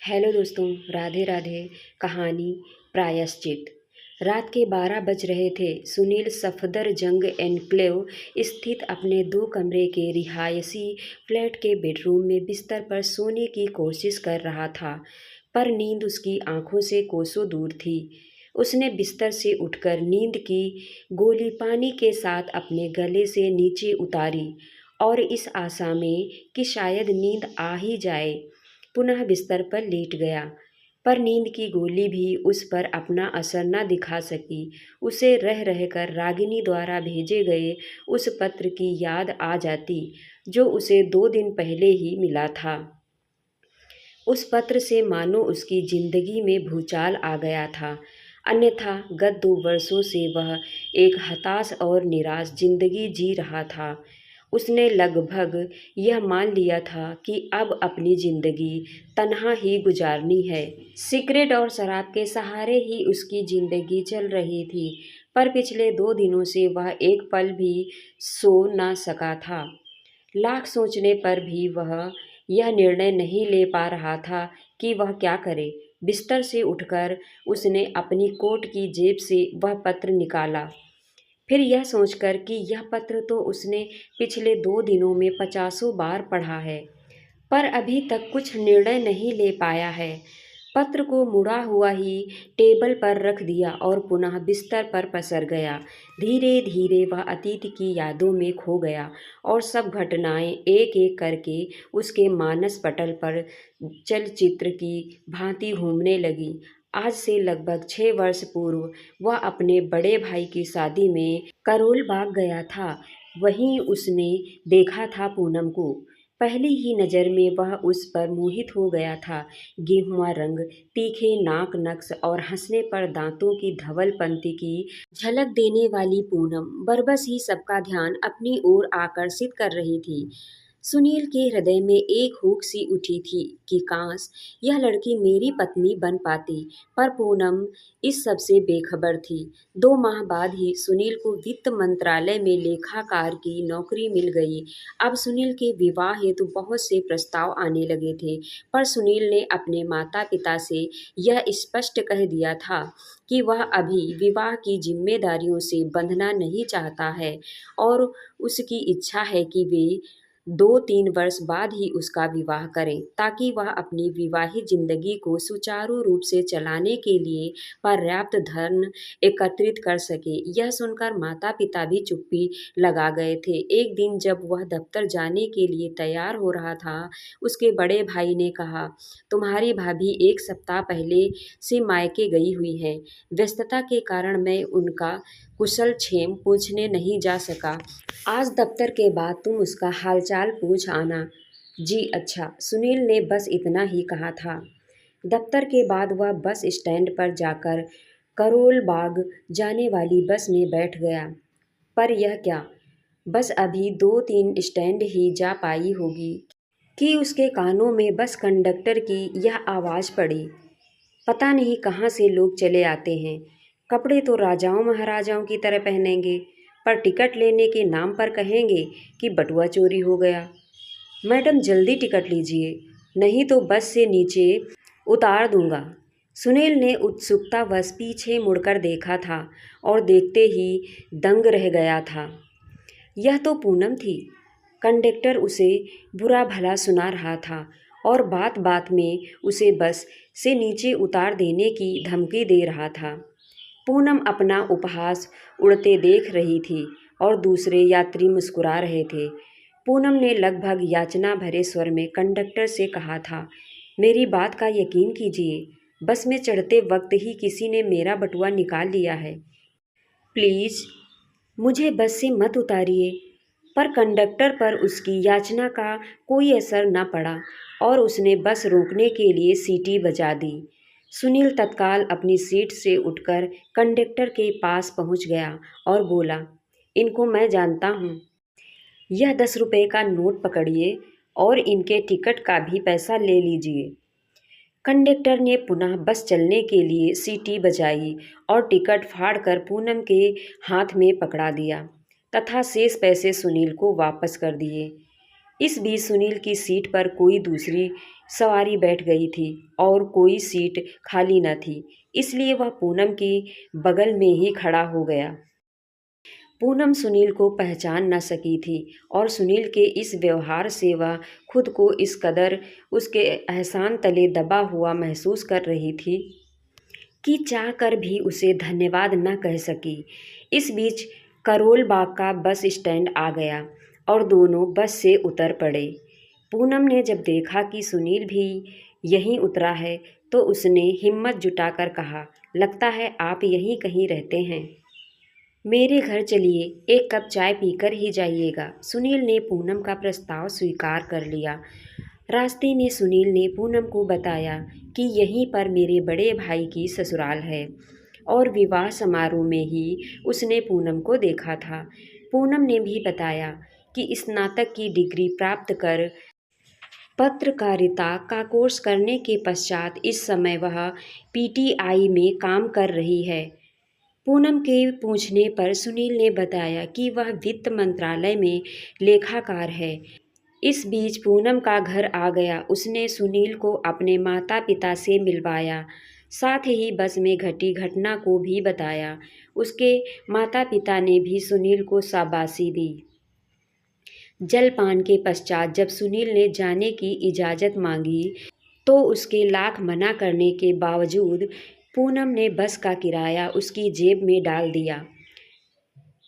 Hello दोस्तों, राधे राधे। कहानी प्रायश्चित। रात के 12 बज रहे थे। सुनील सफदरजंग एन्क्लेव स्थित अपने 2 कमरे के रिहायशी फ्लैट के बेडरूम में बिस्तर पर सोने की कोशिश कर रहा था, पर नींद उसकी आंखों से कोसों दूर थी। उसने बिस्तर से उठकर नींद की गोली पानी के साथ अपने गले से नीचे उतारी और इस आशा में कि शायद नींद आ ही जाए, पुनः बिस्तर पर लेट गया। पर नींद की गोली भी उस पर अपना असर न दिखा सकी। उसे रह रहकर रागिनी द्वारा भेजे गए उस पत्र की याद आ जाती जो उसे 2 दिन पहले ही मिला था। उस पत्र से मानो उसकी जिंदगी में भूचाल आ गया था। अन्यथा गत 2 वर्षों से वह एक हताश और निराश जिंदगी जी रहा था। उसने लगभग यह मान लिया था कि अब अपनी जिंदगी तन्हा ही गुजारनी है। सिगरेट और शराब के सहारे ही उसकी जिंदगी चल रही थी, पर पिछले 2 दिनों से वह एक पल भी सो न सका था। लाख सोचने पर भी वह यह निर्णय नहीं ले पा रहा था कि वह क्या करे। बिस्तर से उठकर उसने अपनी कोट की जेब से वह पत्र निकाला। फिर यह सोचकर कि यह पत्र तो उसने पिछले 2 दिनों में 50 बार पढ़ा है, पर अभी तक कुछ निर्णय नहीं ले पाया है। पत्र को मुड़ा हुआ ही टेबल पर रख दिया और पुनः बिस्तर पर पसर गया। धीरे धीरे वह अतीत की यादों में खो गया और सब घटनाएं एक एक करके उसके मानस पटल पर चलचित्र की भांति घूमने लगी। आज से लगभग 6 वर्ष पूर्व वह अपने बड़े भाई की शादी में करोल बाग गया था। वहीं उसने देखा था पूनम को। पहली ही नज़र में वह उस पर मोहित हो गया था। गेहुआ रंग, तीखे नाक नक्श और हंसने पर दांतों की धवल पंक्ति की झलक देने वाली पूनम बरबस ही सबका ध्यान अपनी ओर आकर्षित कर रही थी। सुनील के हृदय में एक हुक सी उठी थी कि काश यह लड़की मेरी पत्नी बन पाती, पर पूनम इस सब से बेखबर थी। 2 माह बाद ही सुनील को वित्त मंत्रालय में लेखाकार की नौकरी मिल गई। अब सुनील के विवाह हेतु बहुत से प्रस्ताव आने लगे थे, पर सुनील ने अपने माता पिता से यह स्पष्ट कह दिया था कि वह अभी विवाह की जिम्मेदारियों से बंधना नहीं चाहता है और उसकी इच्छा है कि वे 2-3 वर्ष बाद ही उसका विवाह करें, ताकि वह अपनी विवाहित जिंदगी को सुचारू रूप से चलाने के लिए पर्याप्त धन एकत्रित कर सके। यह सुनकर माता पिता भी चुप्पी लगा गए थे। एक दिन जब वह दफ्तर जाने के लिए तैयार हो रहा था, उसके बड़े भाई ने कहा, तुम्हारी भाभी 1 सप्ताह पहले से मायके गई हुई है। व्यस्तता के कारण मैं उनका कुशल क्षेम पूछने नहीं जा सका। आज दफ्तर के बाद तुम उसका हालचाल पूछ आना। जी अच्छा, सुनील ने बस इतना ही कहा था। दफ्तर के बाद वह बस स्टैंड पर जाकर करोल बाग जाने वाली बस में बैठ गया। पर यह क्या, बस अभी 2-3 स्टैंड ही जा पाई होगी कि उसके कानों में बस कंडक्टर की यह आवाज़ पड़ी। पता नहीं कहाँ से लोग चले आते हैं। कपड़े तो राजाओं महाराजाओं की तरह पहनेंगे, पर टिकट लेने के नाम पर कहेंगे कि बटुआ चोरी हो गया। मैडम जल्दी टिकट लीजिए, नहीं तो बस से नीचे उतार दूंगा। सुनील ने उत्सुकतावश पीछे मुड़कर देखा था और देखते ही दंग रह गया था। यह तो पूनम थी। कंडक्टर उसे बुरा भला सुना रहा था और बात बात में उसे बस से नीचे उतार देने की धमकी दे रहा था। पूनम अपना उपहास उड़ते देख रही थी और दूसरे यात्री मुस्कुरा रहे थे। पूनम ने लगभग याचना भरे स्वर में कंडक्टर से कहा था, मेरी बात का यकीन कीजिए, बस में चढ़ते वक्त ही किसी ने मेरा बटुआ निकाल लिया है। प्लीज़ मुझे बस से मत उतारिए। पर कंडक्टर पर उसकी याचना का कोई असर न पड़ा और उसने बस रोकने के लिए सीटी बजा दी। सुनील तत्काल अपनी सीट से उठकर कंडक्टर के पास पहुंच गया और बोला, इनको मैं जानता हूं। यह 10 रुपये का नोट पकड़िए और इनके टिकट का भी पैसा ले लीजिए। कंडक्टर ने पुनः बस चलने के लिए सीटी बजाई और टिकट फाड़कर पूनम के हाथ में पकड़ा दिया तथा शेष पैसे सुनील को वापस कर दिए। इस बीच सुनील की सीट पर कोई दूसरी सवारी बैठ गई थी और कोई सीट खाली न थी, इसलिए वह पूनम के बगल में ही खड़ा हो गया। पूनम सुनील को पहचान न सकी थी और सुनील के इस व्यवहार से वह खुद को इस कदर उसके एहसान तले दबा हुआ महसूस कर रही थी कि चाह कर भी उसे धन्यवाद न कह सकी। इस बीच करोल बाग का बस स्टैंड आ गया और दोनों बस से उतर पड़े। पूनम ने जब देखा कि सुनील भी यहीं उतरा है तो उसने हिम्मत जुटाकर कहा, लगता है आप यहीं कहीं रहते हैं। मेरे घर चलिए, एक कप चाय पीकर ही जाइएगा। सुनील ने पूनम का प्रस्ताव स्वीकार कर लिया। रास्ते में सुनील ने पूनम को बताया कि यहीं पर मेरे बड़े भाई की ससुराल है और विवाह समारोह में ही उसने पूनम को देखा था। पूनम ने भी बताया कि स्नातक की डिग्री प्राप्त कर पत्रकारिता का कोर्स करने के पश्चात इस समय वह पीटीआई में काम कर रही है। पूनम के पूछने पर सुनील ने बताया कि वह वित्त मंत्रालय में लेखाकार है। इस बीच पूनम का घर आ गया। उसने सुनील को अपने माता पिता से मिलवाया, साथ ही बस में घटी घटना को भी बताया। उसके माता पिता ने भी सुनील को शाबाशी दी। जलपान के पश्चात जब सुनील ने जाने की इजाज़त मांगी तो उसके लाख मना करने के बावजूद पूनम ने बस का किराया उसकी जेब में डाल दिया।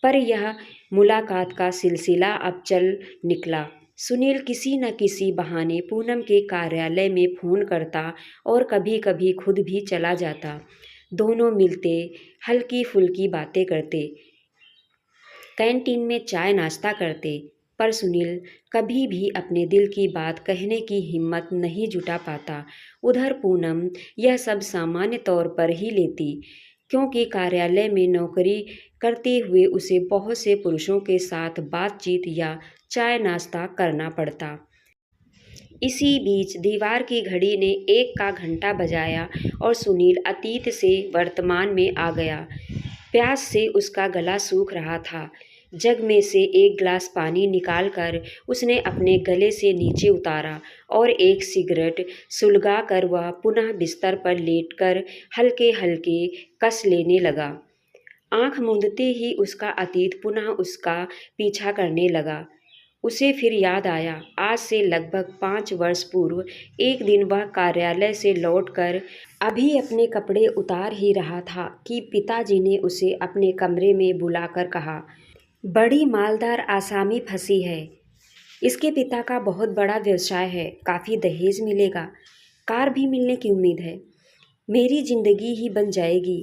पर यह मुलाकात का सिलसिला अब चल निकला। सुनील किसी न किसी बहाने पूनम के कार्यालय में फ़ोन करता और कभी कभी खुद भी चला जाता। दोनों मिलते, हल्की फुल्की बातें करते, कैंटीन में चाय नाश्ता करते, पर सुनील कभी भी अपने दिल की बात कहने की हिम्मत नहीं जुटा पाता। उधर पूनम यह सब सामान्य तौर पर ही लेती, क्योंकि कार्यालय में नौकरी करते हुए उसे बहुत से पुरुषों के साथ बातचीत या चाय नाश्ता करना पड़ता। इसी बीच दीवार की घड़ी ने 1 का घंटा बजाया और सुनील अतीत से वर्तमान में आ गया। प्यास से उसका गला सूख रहा था। जग में से एक गिलास पानी निकालकर उसने अपने गले से नीचे उतारा और एक सिगरेट सुलगाकर वह पुनः बिस्तर पर लेटकर हल्के हल्के कस लेने लगा। आँख मूंदते ही उसका अतीत पुनः उसका पीछा करने लगा। उसे फिर याद आया, आज से लगभग 5 वर्ष पूर्व एक दिन वह कार्यालय से लौटकर अभी अपने कपड़े उतार ही रहा था कि पिताजी ने उसे अपने कमरे में बुलाकर कहा, बड़ी मालदार आसामी फंसी है। इसके पिता का बहुत बड़ा व्यवसाय है, काफ़ी दहेज मिलेगा, कार भी मिलने की उम्मीद है। मेरी ज़िंदगी ही बन जाएगी।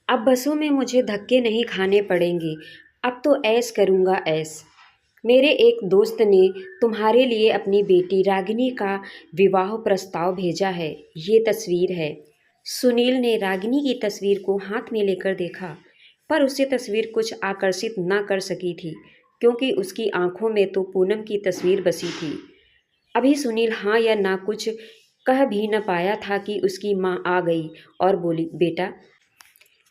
अब बसों में मुझे धक्के नहीं खाने पड़ेंगे। अब तो ऐश करूँगा ऐश। मेरे एक दोस्त ने तुम्हारे लिए अपनी बेटी रागिनी का विवाह प्रस्ताव भेजा है। ये तस्वीर है। सुनील ने रागिनी की तस्वीर को हाथ में लेकर देखा, पर उसे तस्वीर कुछ आकर्षित न कर सकी थी, क्योंकि उसकी आंखों में तो पूनम की तस्वीर बसी थी। अभी सुनील हाँ या ना कुछ कह भी न पाया था कि उसकी माँ आ गई और बोली, बेटा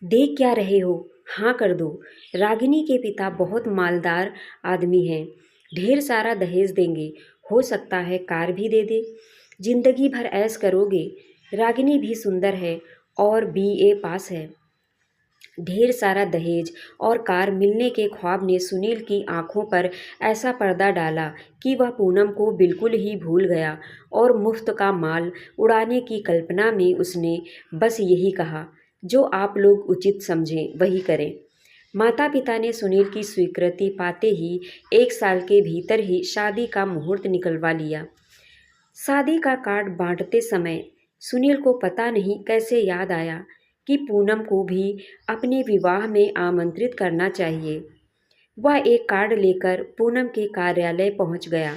देख क्या रहे हो, हाँ कर दो। रागिनी के पिता बहुत मालदार आदमी हैं, ढेर सारा दहेज देंगे, हो सकता है कार भी दे दे। जिंदगी भर ऐश करोगे। रागिनी भी सुंदर है और बीए पास है। ढेर सारा दहेज और कार मिलने के ख्वाब ने सुनील की आंखों पर ऐसा पर्दा डाला कि वह पूनम को बिल्कुल ही भूल गया और मुफ्त का माल उड़ाने की कल्पना में उसने बस यही कहा, जो आप लोग उचित समझें वही करें। माता पिता ने सुनील की स्वीकृति पाते ही 1 साल के भीतर ही शादी का मुहूर्त निकलवा लिया। शादी का कार्ड बांटते समय सुनील को पता नहीं कैसे याद आया कि पूनम को भी अपने विवाह में आमंत्रित करना चाहिए। वह एक कार्ड लेकर पूनम के कार्यालय पहुंच गया।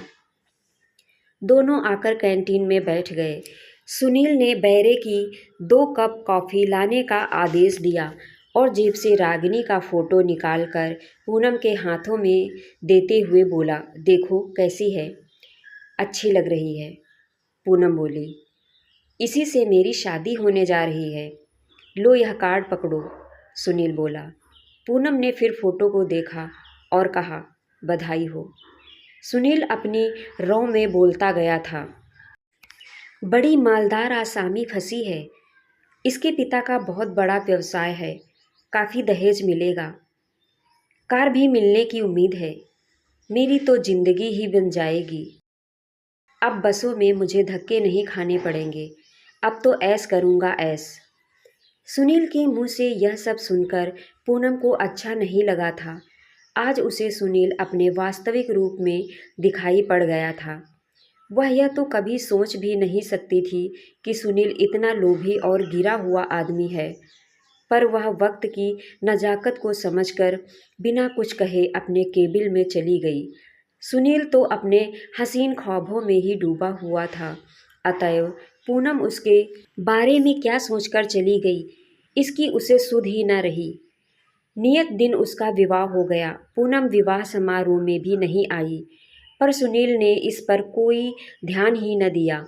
दोनों आकर कैंटीन में बैठ गए। सुनील ने बैरे की 2 कप कॉफ़ी लाने का आदेश दिया और जेब से रागिनी का फ़ोटो निकालकर पूनम के हाथों में देते हुए बोला, देखो कैसी है, अच्छी लग रही है। पूनम बोली, इसी से मेरी शादी होने जा रही है। लो यह कार्ड पकड़ो, सुनील बोला। पूनम ने फिर फोटो को देखा और कहा, बधाई हो। सुनील अपनी रौ में बोलता गया था। बड़ी मालदार आसामी फंसी है। इसके पिता का बहुत बड़ा व्यवसाय है, काफ़ी दहेज मिलेगा, कार भी मिलने की उम्मीद है। मेरी तो जिंदगी ही बन जाएगी। अब बसों में मुझे धक्के नहीं खाने पड़ेंगे। अब तो ऐश करूँगा ऐश। सुनील के मुंह से यह सब सुनकर पूनम को अच्छा नहीं लगा था। आज उसे सुनील अपने वास्तविक रूप में दिखाई पड़ गया था। वह यह तो कभी सोच भी नहीं सकती थी कि सुनील इतना लोभी और गिरा हुआ आदमी है। पर वह वक्त की नज़ाकत को समझकर बिना कुछ कहे अपने केबिल में चली गई। सुनील तो अपने हसीन ख्वाबों में ही डूबा हुआ था। अतएव पूनम उसके बारे में क्या सोचकर चली गई, इसकी उसे सुध ही न रही। नियत दिन उसका विवाह हो गया। पूनम विवाह समारोह में भी नहीं आई, पर सुनील ने इस पर कोई ध्यान ही न दिया।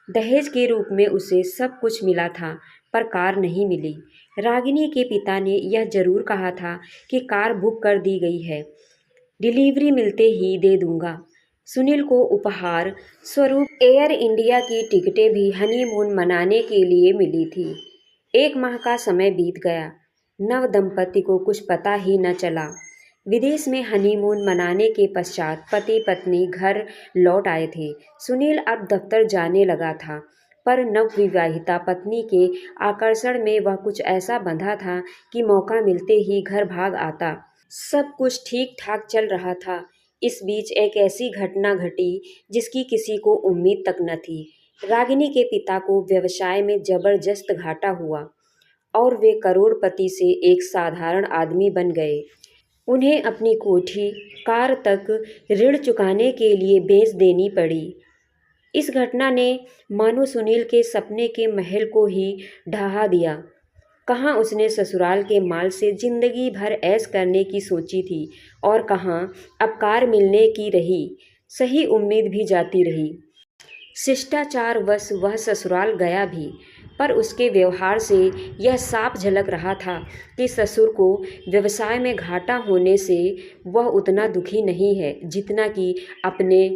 दहेज के रूप में उसे सब कुछ मिला था, पर कार नहीं मिली। रागिनी के पिता ने यह जरूर कहा था कि कार बुक कर दी गई है, डिलीवरी मिलते ही दे दूंगा। सुनील को उपहार स्वरूप एयर इंडिया की टिकटें भी हनीमून मनाने के लिए मिली थी। 1 माह का समय बीत गया। नव दंपति को कुछ पता ही न चला। विदेश में हनीमून मनाने के पश्चात पति पत्नी घर लौट आए थे। सुनील अब दफ्तर जाने लगा था, पर नवविवाहिता पत्नी के आकर्षण में वह कुछ ऐसा बंधा था कि मौका मिलते ही घर भाग आता। सब कुछ ठीक ठाक चल रहा था। इस बीच एक ऐसी घटना घटी जिसकी किसी को उम्मीद तक न थी। रागिनी के पिता को व्यवसाय में जबरदस्त घाटा हुआ और वे करोड़पति से एक साधारण आदमी बन गए। उन्हें अपनी कोठी, कार तक ऋण चुकाने के लिए बेच देनी पड़ी। इस घटना ने मानो सुनील के सपने के महल को ही ढहा दिया। कहाँ उसने ससुराल के माल से जिंदगी भर ऐश करने की सोची थी, और कहाँ अब कार मिलने की रही। सही उम्मीद भी जाती रही। शिष्टाचारवश वह ससुराल गया भी, पर उसके व्यवहार से यह साफ झलक रहा था कि ससुर को व्यवसाय में घाटा होने से वह उतना दुखी नहीं है जितना कि अपने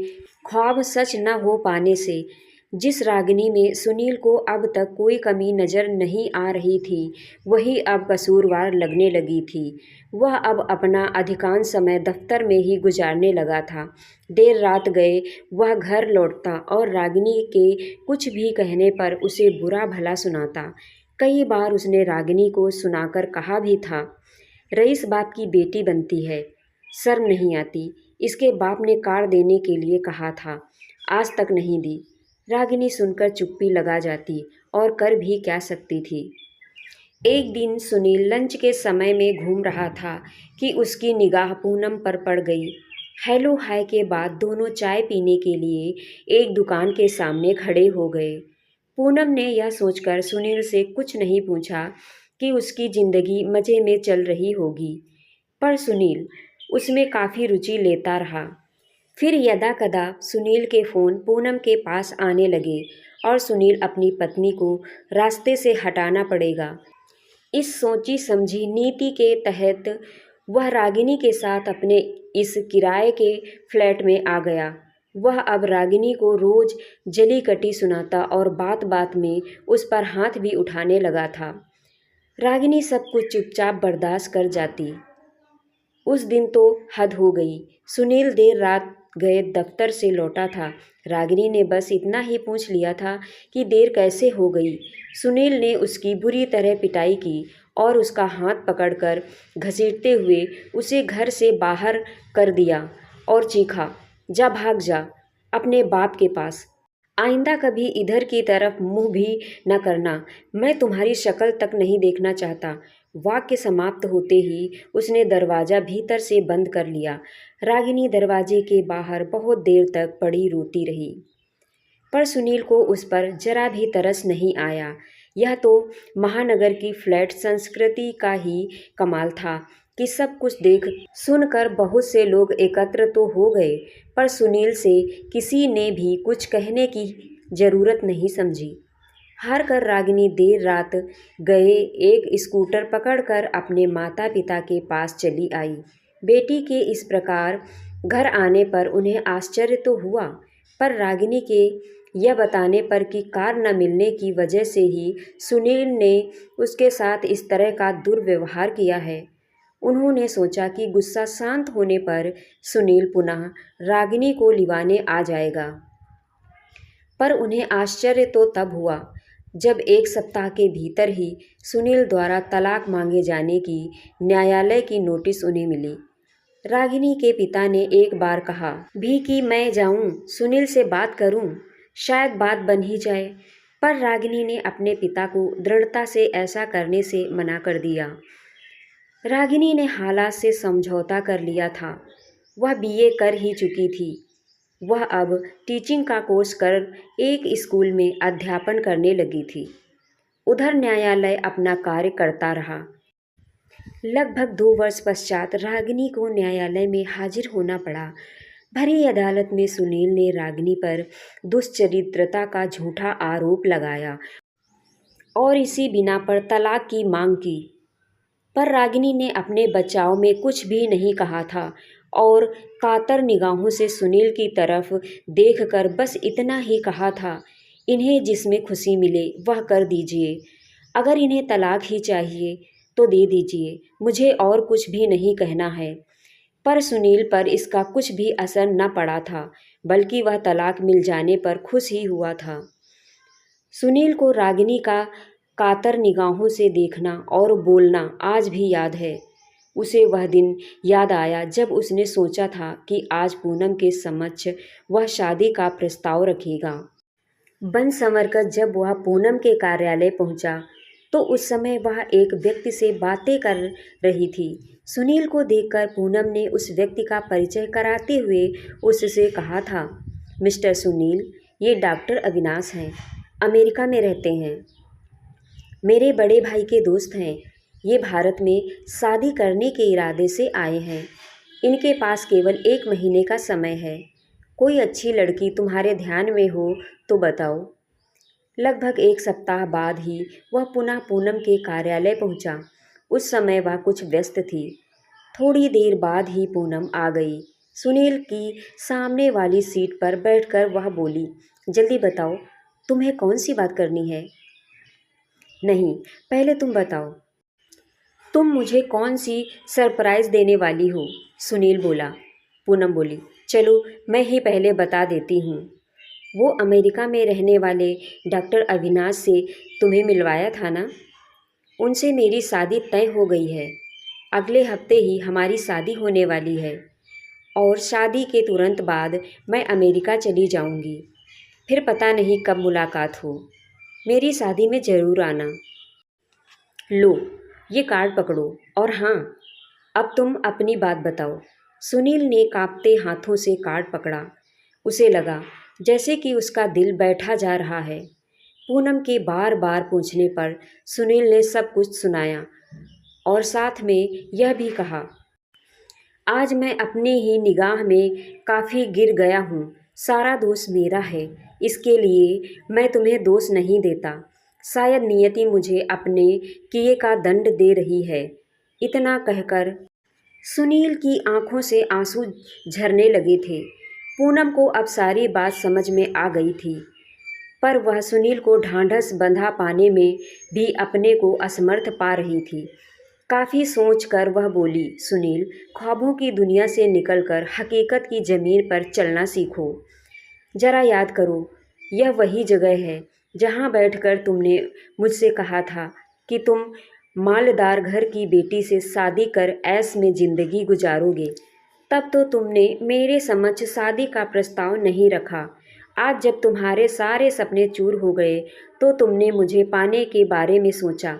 ख्वाब सच न हो पाने से। जिस रागिनी में सुनील को अब तक कोई कमी नज़र नहीं आ रही थी, वही अब कसूरवार लगने लगी थी। वह अब अपना अधिकांश समय दफ्तर में ही गुजारने लगा था। देर रात गए वह घर लौटता और रागिनी के कुछ भी कहने पर उसे बुरा भला सुनाता। कई बार उसने रागिनी को सुनाकर कहा भी था, रईस बाप की बेटी बनती है, शर्म नहीं आती। इसके बाप ने कार देने के लिए कहा था, आज तक नहीं दी। रागिनी सुनकर चुप्पी लगा जाती, और कर भी क्या सकती थी। एक दिन सुनील लंच के समय में घूम रहा था कि उसकी निगाह पूनम पर पड़ गई। हेलो हाय के बाद दोनों चाय पीने के लिए एक दुकान के सामने खड़े हो गए। पूनम ने यह सोचकर सुनील से कुछ नहीं पूछा कि उसकी ज़िंदगी मज़े में चल रही होगी, पर सुनील उसमें काफ़ी रुचि लेता रहा। फिर यदाकदा सुनील के फ़ोन पूनम के पास आने लगे और सुनील अपनी पत्नी को रास्ते से हटाना पड़ेगा, इस सोची समझी नीति के तहत वह रागिनी के साथ अपने इस किराए के फ्लैट में आ गया। वह अब रागिनी को रोज़ जली कटी सुनाता और बात बात में उस पर हाथ भी उठाने लगा था। रागिनी सब कुछ चुपचाप बर्दाश्त कर जाती। उस दिन तो हद हो गई। सुनील देर रात गए दफ्तर से लौटा था। रागिनी ने बस इतना ही पूछ लिया था कि देर कैसे हो गई। सुनील ने उसकी बुरी तरह पिटाई की और उसका हाथ पकड़कर घसीटते हुए उसे घर से बाहर कर दिया और चीखा, जा भाग जा अपने बाप के पास। आइंदा कभी इधर की तरफ मुंह भी न करना, मैं तुम्हारी शक्ल तक नहीं देखना चाहता। वाक्य समाप्त होते ही उसने दरवाज़ा भीतर से बंद कर लिया। रागिनी दरवाजे के बाहर बहुत देर तक पड़ी रोती रही, पर सुनील को उस पर जरा भी तरस नहीं आया। यह तो महानगर की फ्लैट संस्कृति का ही कमाल था कि सब कुछ देख सुनकर बहुत से लोग एकत्र तो हो गए, पर सुनील से किसी ने भी कुछ कहने की ज़रूरत नहीं समझी। हार कर रागिनी देर रात गए एक स्कूटर पकड़कर अपने माता पिता के पास चली आई। बेटी के इस प्रकार घर आने पर उन्हें आश्चर्य तो हुआ, पर रागिनी के यह बताने पर कि कार न मिलने की वजह से ही सुनील ने उसके साथ इस तरह का दुर्व्यवहार किया है। उन्होंने सोचा कि गुस्सा शांत होने पर सुनील पुनः रागिनी को लिवाने आ जाएगा। पर उन्हें आश्चर्य तो तब हुआ जब एक सप्ताह के भीतर ही सुनील द्वारा तलाक मांगे जाने की न्यायालय की नोटिस उन्हें मिली। रागिनी के पिता ने एक बार कहा भी कि मैं जाऊं, सुनील से बात करूं, शायद बात बन ही जाए, पर रागिनी ने अपने पिता को दृढ़ता से ऐसा करने से मना कर दिया। रागिनी ने हालात से समझौता कर लिया था। वह बीए कर ही चुकी थी। वह अब टीचिंग का कोर्स कर एक स्कूल में अध्यापन करने लगी थी। उधर न्यायालय अपना कार्य करता रहा। लगभग 2 वर्ष पश्चात रागिनी को न्यायालय में हाजिर होना पड़ा। भरी अदालत में सुनील ने रागिनी पर दुष्चरित्रता का झूठा आरोप लगाया और इसी बिना पर तलाक की मांग की। पर रागिनी ने अपने बचाव में कुछ भी नहीं कहा था और कातर निगाहों से सुनील की तरफ देखकर बस इतना ही कहा था, इन्हें जिसमें खुशी मिले वह कर दीजिए। अगर इन्हें तलाक ही चाहिए तो दे दीजिए, मुझे और कुछ भी नहीं कहना है। पर सुनील पर इसका कुछ भी असर न पड़ा था, बल्कि वह तलाक मिल जाने पर खुश ही हुआ था। सुनील को रागिनी का कातर निगाहों से देखना और बोलना आज भी याद है। उसे वह दिन याद आया जब उसने सोचा था कि आज पूनम के समक्ष वह शादी का प्रस्ताव रखेगा। बन संवरकर जब वह पूनम के कार्यालय पहुंचा तो उस समय वह एक व्यक्ति से बातें कर रही थी। सुनील को देखकर पूनम ने उस व्यक्ति का परिचय कराते हुए उससे कहा था, मिस्टर सुनील, ये डॉक्टर अविनाश हैं, अमेरिका में रहते हैं, मेरे बड़े भाई के दोस्त हैं। ये भारत में शादी करने के इरादे से आए हैं। इनके पास केवल 1 महीने का समय है। कोई अच्छी लड़की तुम्हारे ध्यान में हो तो बताओ। लगभग 1 सप्ताह बाद ही वह पुनः पूनम के कार्यालय पहुंचा। उस समय वह कुछ व्यस्त थी। थोड़ी देर बाद ही पूनम आ गई। सुनील की सामने वाली सीट पर बैठकर वह बोली, जल्दी बताओ, तुम्हें कौन सी बात करनी है? नहीं, पहले तुम बताओ, तुम मुझे कौन सी सरप्राइज़ देने वाली हो? सुनील बोला। पूनम बोली, चलो मैं ही पहले बता देती हूँ। वो अमेरिका में रहने वाले डॉक्टर अविनाश से तुम्हें मिलवाया था ना? उनसे मेरी शादी तय हो गई है। अगले हफ्ते ही हमारी शादी होने वाली है और शादी के तुरंत बाद मैं अमेरिका चली जाऊंगी। फिर पता नहीं कब मुलाकात हो। मेरी शादी में ज़रूर आना। लो, ये कार्ड पकड़ो और हाँ, अब तुम अपनी बात बताओ। सुनील ने कांपते हाथों से कार्ड पकड़ा। उसे लगा जैसे कि उसका दिल बैठा जा रहा है। पूनम के बार बार पूछने पर सुनील ने सब कुछ सुनाया और साथ में यह भी कहा, आज मैं अपने ही निगाह में काफ़ी गिर गया हूँ। सारा दोष मेरा है। इसके लिए मैं तुम्हें दोष नहीं देता। शायद नियति मुझे अपने किए का दंड दे रही है। इतना कहकर सुनील की आंखों से आंसू झरने लगे थे। पूनम को अब सारी बात समझ में आ गई थी, पर वह सुनील को ढांढस बंधा पाने में भी अपने को असमर्थ पा रही थी। काफ़ी सोचकर वह बोली, सुनील, ख्वाबों की दुनिया से निकलकर हकीकत की ज़मीन पर चलना सीखो। ज़रा याद करो, यह वही जगह है जहाँ बैठकर तुमने मुझसे कहा था कि तुम मालदार घर की बेटी से शादी कर ऐश में ज़िंदगी गुजारोगे। तब तो तुमने मेरे समक्ष शादी का प्रस्ताव नहीं रखा। आज जब तुम्हारे सारे सपने चूर हो गए तो तुमने मुझे पाने के बारे में सोचा।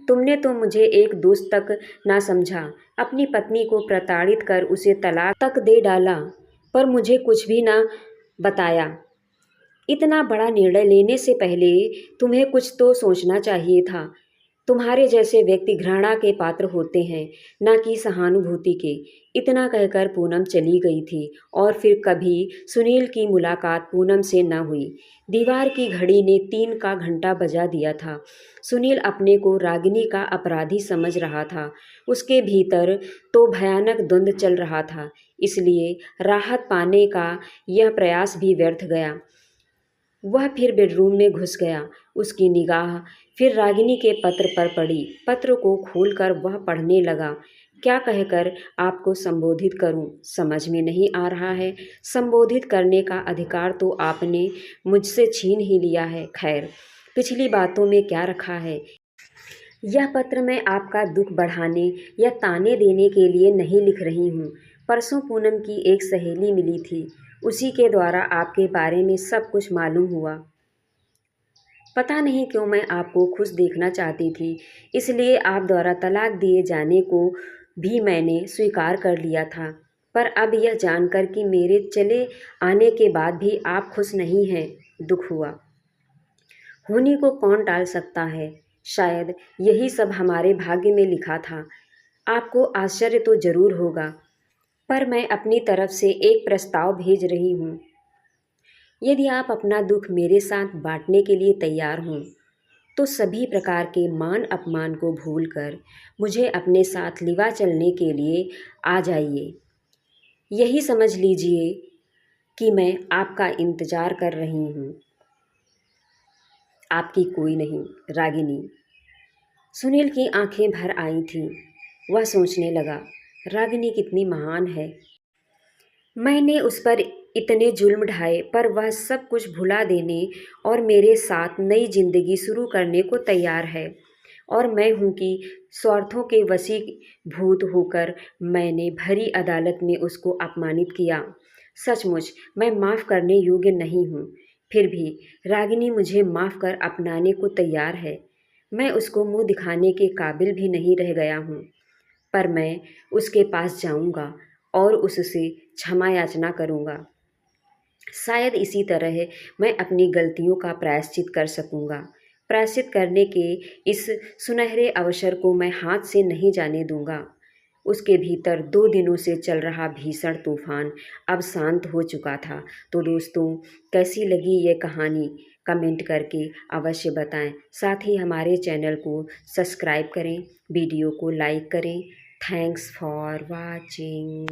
तुमने तो मुझे एक दोस्त तक ना समझा। अपनी पत्नी को प्रताड़ित कर उसे तलाक तक दे डाला, पर मुझे कुछ भी ना बताया। इतना बड़ा निर्णय लेने से पहले तुम्हें कुछ तो सोचना चाहिए था। तुम्हारे जैसे व्यक्ति घृणा के पात्र होते हैं, ना कि सहानुभूति के। इतना कहकर पूनम चली गई थी और फिर कभी सुनील की मुलाकात पूनम से न हुई। दीवार की घड़ी ने 3 का घंटा बजा दिया था। सुनील अपने को रागिनी का अपराधी समझ रहा था। उसके भीतर तो भयानक द्वंद्व चल रहा था, इसलिए राहत पाने का यह प्रयास भी व्यर्थ गया। वह फिर बेडरूम में घुस गया। उसकी निगाह फिर रागिनी के पत्र पर पड़ी। पत्र को खोलकर वह पढ़ने लगा। क्या कहकर आपको संबोधित करूं, समझ में नहीं आ रहा है। संबोधित करने का अधिकार तो आपने मुझसे छीन ही लिया है। खैर, पिछली बातों में क्या रखा है। यह पत्र मैं आपका दुख बढ़ाने या ताने देने के लिए नहीं लिख रही हूँ। परसों पूनम की एक सहेली मिली थी, उसी के द्वारा आपके बारे में सब कुछ मालूम हुआ। पता नहीं क्यों मैं आपको खुश देखना चाहती थी, इसलिए आप द्वारा तलाक दिए जाने को भी मैंने स्वीकार कर लिया था। पर अब यह जानकर कि मेरे चले आने के बाद भी आप खुश नहीं हैं, दुख हुआ। होने को कौन टाल सकता है। शायद यही सब हमारे भाग्य में लिखा था। आपको आश्चर्य तो जरूर होगा, पर मैं अपनी तरफ से एक प्रस्ताव भेज रही हूँ। यदि आप अपना दुख मेरे साथ बांटने के लिए तैयार हों, तो सभी प्रकार के मान अपमान को भूलकर मुझे अपने साथ लिवा चलने के लिए आ जाइए। यही समझ लीजिए कि मैं आपका इंतजार कर रही हूँ। आपकी कोई नहीं, रागिनी। सुनील की आंखें भर आई थीं। वह सोचने लगा, रागिनी कितनी महान है। मैंने उस पर इतने जुल्म ढाए, पर वह सब कुछ भुला देने और मेरे साथ नई जिंदगी शुरू करने को तैयार है। और मैं हूँ कि स्वार्थों के वशीभूत होकर मैंने भरी अदालत में उसको अपमानित किया। सचमुच मैं माफ़ करने योग्य नहीं हूँ। फिर भी रागिनी मुझे माफ़ कर अपनाने को तैयार है। मैं उसको मुंह दिखाने के काबिल भी नहीं रह गया हूँ, पर मैं उसके पास जाऊँगा और उससे क्षमा याचना करूँगा। शायद इसी तरह मैं अपनी गलतियों का प्रायश्चित कर सकूँगा। प्रायश्चित करने के इस सुनहरे अवसर को मैं हाथ से नहीं जाने दूँगा। उसके भीतर 2 दिनों से चल रहा भीषण तूफान अब शांत हो चुका था। तो दोस्तों, कैसी लगी ये कहानी कमेंट करके अवश्य बताएं। साथ ही हमारे चैनल को सब्सक्राइब करें, वीडियो को लाइक करें। Thanks for watching.